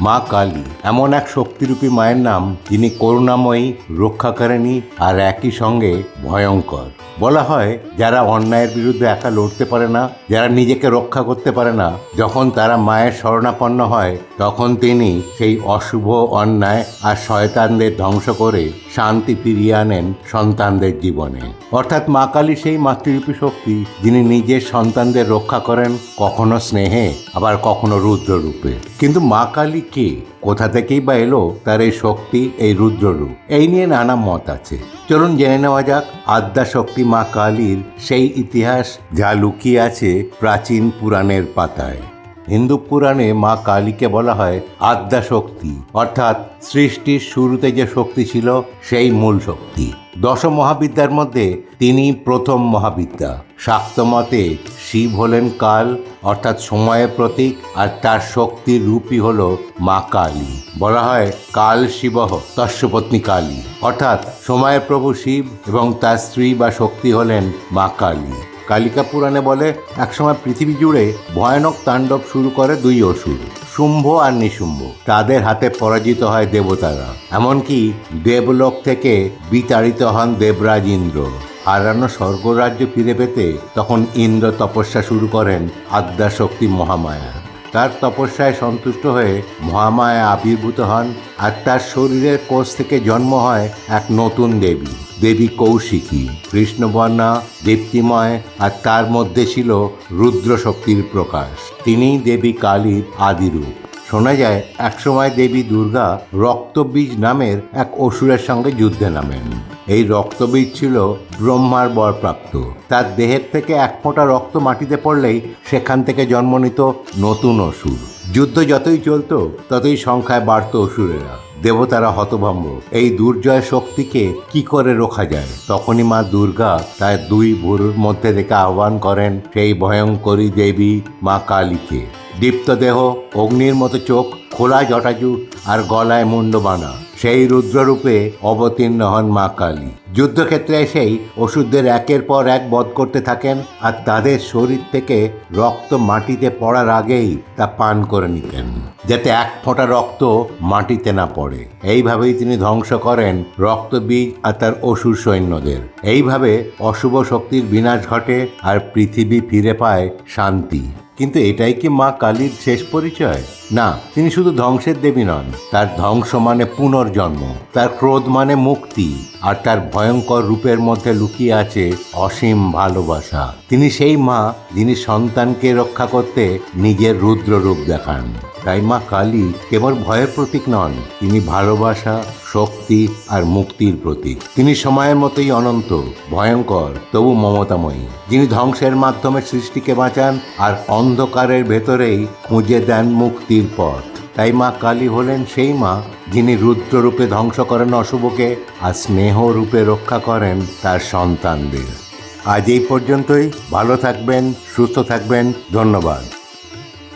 মা কালী এমন এক শক্তিরূপী মায়ের নাম, যিনি করুণাময়ী, রক্ষাকারিণী আর একই সঙ্গে ভয়ঙ্কর। বলা হয়, যারা অন্যায়ের বিরুদ্ধে একা লড়তে পারে না, যারা নিজেকে রক্ষা করতে পারে না, যখন তারা মায়ের শরণাপন্ন হয়, তখন তিনি সেই অশুভ, অন্যায় আর শয়তানদের ধ্বংস করে শান্তি ফিরিয়ে আনেন সন্তানদের জীবনে। অর্থাৎ মা কালী সেই মাতৃরূপী শক্তি, যিনি নিজের সন্তানদের রক্ষা করেন, কখনো স্নেহে, আবার কখনো রুদ্ররূপে। কিন্তু মা কালী কে, কোথা থেকেই বা এলো তার এই শক্তি, এই রুদ্ররূপ? এই নিয়ে নানা মত আছে। চলুন জেনে নেওয়া যাক আদ্যা শক্তি মা কালীর সেই ইতিহাস, যা লুকিয়ে আছে প্রাচীন পুরাণের পাতায়। হিন্দু পুরাণে মা কালীকে বলা হয় আদ্যা শক্তি, অর্থাৎ সৃষ্টির শুরুতে যে শক্তি ছিল সেই মূল শক্তি। দশ মহাবিদ্যার মধ্যে তিনি প্রথম মহাবিদ্যা। শাক্ত মতে শিব হলেন কাল, অর্থাৎ সময়ের প্রতীক, আর তার শক্তির রূপই হল মা কালী। বলা হয় কাল শিবঃ তস্য পত্নী কালী, অর্থাৎ সময়ের প্রভু শিব এবং তার স্ত্রী বা শক্তি হলেন মা কালী। কালিকা পুরাণে বলে, একসময় পৃথিবী জুড়ে ভয়ানক তাণ্ডব শুরু করে দুই অসুর, শুম্ভ আর নিশুম্ভ। তাদের হাতে পরাজিত হয় দেবতারা, এমনকি দেবলোক থেকে বিতাড়িত হন দেবরাজ ইন্দ্র। হারানো স্বর্গরাজ্য ফিরে পেতে তখন ইন্দ্র তপস্যা শুরু করেন আদ্যা শক্তি মহামায়া। তার তপস্যায় সন্তুষ্ট হয়ে মহামায়া আবির্ভূত হন, আর তার শরীরের কোষ থেকে জন্ম হয় এক নতুন দেবী, দেবী কৌশিকী, কৃষ্ণবর্ণা, দীপ্তিময়, আর তার মধ্যে ছিল রুদ্র শক্তির প্রকাশ। তিনিই দেবী কালীর আদিরূপ। শোনা যায় একসময় দেবী দুর্গা রক্তবীজ নামের এক অসুরের সঙ্গে যুদ্ধে নামেন। এই রক্তবীজ ছিল ব্রহ্মার বরপ্রাপ্ত। তার দেহের থেকে এক ফোঁটা রক্ত মাটিতে পড়লেই সেখান থেকে জন্ম নিত নতুন অসুর। যুদ্ধ যতই চলত, ততই সংখ্যায় বাড়ত অসুরেরা। দেবতারা হতভম্ব, এই দুর্জয় শক্তিকে কি করে রোখা যায়? তখনই মা দুর্গা তার দুই ভুরুর মধ্যে রেখে আহ্বান করেন সেই ভয়ঙ্করী দেবী মা কালীকে। দীপ্ত দেহ, অগ্নির মতো চোখ, খোলা জটাজুট আর গলায় মুন্ডবানা, সেই রুদ্ররূপে অবতীর্ণ হন মা কালী। যুদ্ধক্ষেত্রে এসেই অসুরদের একের পর এক বধ করতে থাকেন, আর তাদের শরীর থেকে রক্ত মাটিতে পড়ার আগেই তা পান করে নিতেন, যাতে এক ফোঁটা রক্ত মাটিতে না পড়ে। এইভাবেই তিনি ধ্বংস করেন রক্তবীজ আর তার অসুর সৈন্যদের। এইভাবে অশুভ শক্তির বিনাশ ঘটে আর পৃথিবী ফিরে পায় শান্তি। কিন্তু এটাই কি মা কালীর শেষ পরিচয়? না, তিনি শুধু ধ্বংসের দেবী নন। তার ধ্বংস মানে পুনর্জন্ম, তার ক্রোধ মানে মুক্তি, আর তার ভয়ঙ্কর রূপের মধ্যে লুকিয়ে আছে অসীম ভালোবাসা। তিনি সেই মা, যিনি সন্তানকে রক্ষা করতে নিজের রুদ্র রূপ দেখান। তাই মা কালী কেবল ভয়ের প্রতীক নন, তিনি ভালোবাসা, শক্তি আর মুক্তির প্রতীক। তিনি সময়ের মতোই অনন্ত, ভয়ঙ্কর, তবু মমতাময়ী, যিনি ধ্বংসের মাধ্যমে সৃষ্টিকে বাঁচান আর অন্ধকারের ভেতরেই খুঁজে দেন মুক্তির পথ। তাই মা কালী হলেন সেই মা, যিনি রুদ্ররূপে ধ্বংস করেন অশুভকে আর স্নেহ রূপে রক্ষা করেন তার সন্তানদের। আজ এই পর্যন্তই। ভালো থাকবেন, সুস্থ থাকবেন। ধন্যবাদ।